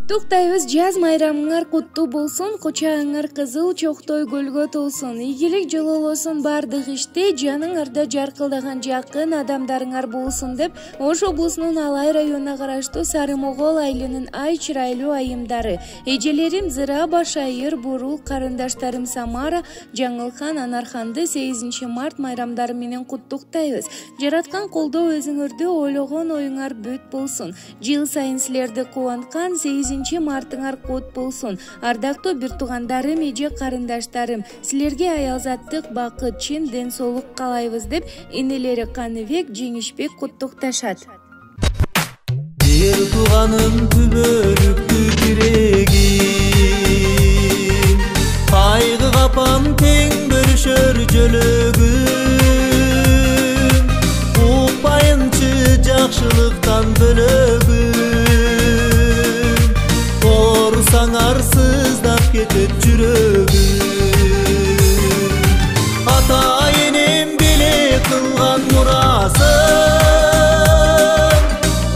Куттуктайбыз, жаз майрамыңар куттуу болсун, кучагыңар кызыл чоктой гүлгө толсун, ийгилик жололосун бардык иште, жаныңарда жаркылдаган жакын адамдарыңар болсун деп, Ош облусунун Алай районуна караштуу Сарымогол айылынын ай чырайлуу айымдары, эжелерим Зыра, Башайыр, Бурул, карындаштарым Самара, Жаңылхан, Анарханды 8 март майрамдары менен куттуктайбыз. Жараткан колдоо өзүңөрдү ойлогон оюңар бүт болсун. Жыл сайын силерди кубанткан 8 мартыңар кут болсун. Ардактуу бир туугандарым, эже карындаштарым, силерге аялзаттык, бакыт, чын ден соолук каалайбыз деп энелери Каныбек, Жеңишбек куттукташат. Бир тууганым күбөлүктү тирегим, кайгы капам тең бөлүшөр жөлөгүм, укпайынчы жакшылыктан бөлөгүм, саңарсыздап кетет жүрөгүм. Ата энем беле кылган мурасым,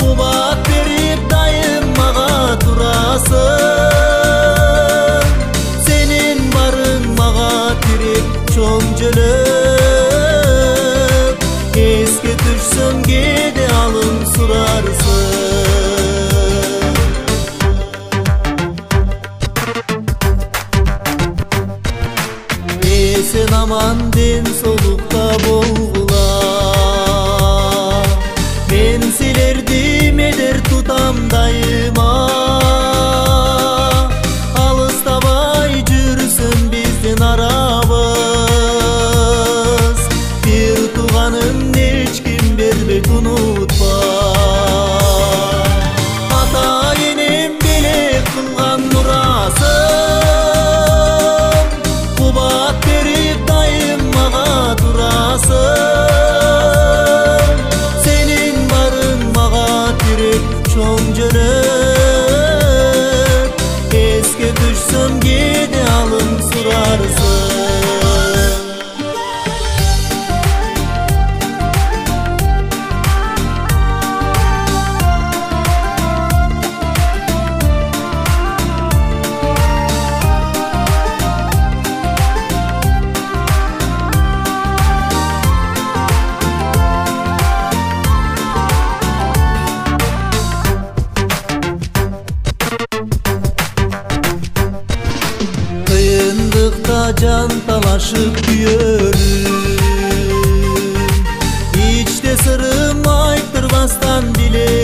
кубат берип дайым мага турасың. Сенин барың мага тирек чоң жөлөп, эске түшсөм кээде алым сурарсың. Sen aman den solukta bolgula, men silerdim eder tutam dayıma. Alıstabay jürsün bizdin arabız, bir tuğanın hiç kim berbet unutma. Ata enem bile kılgan nurasın, senin barın mağa tirek çoğun jölöp, eske düşsöm kede alım surarsın. Can talaşıp büyörüm, İçte sırrım aytırmastan dilerim.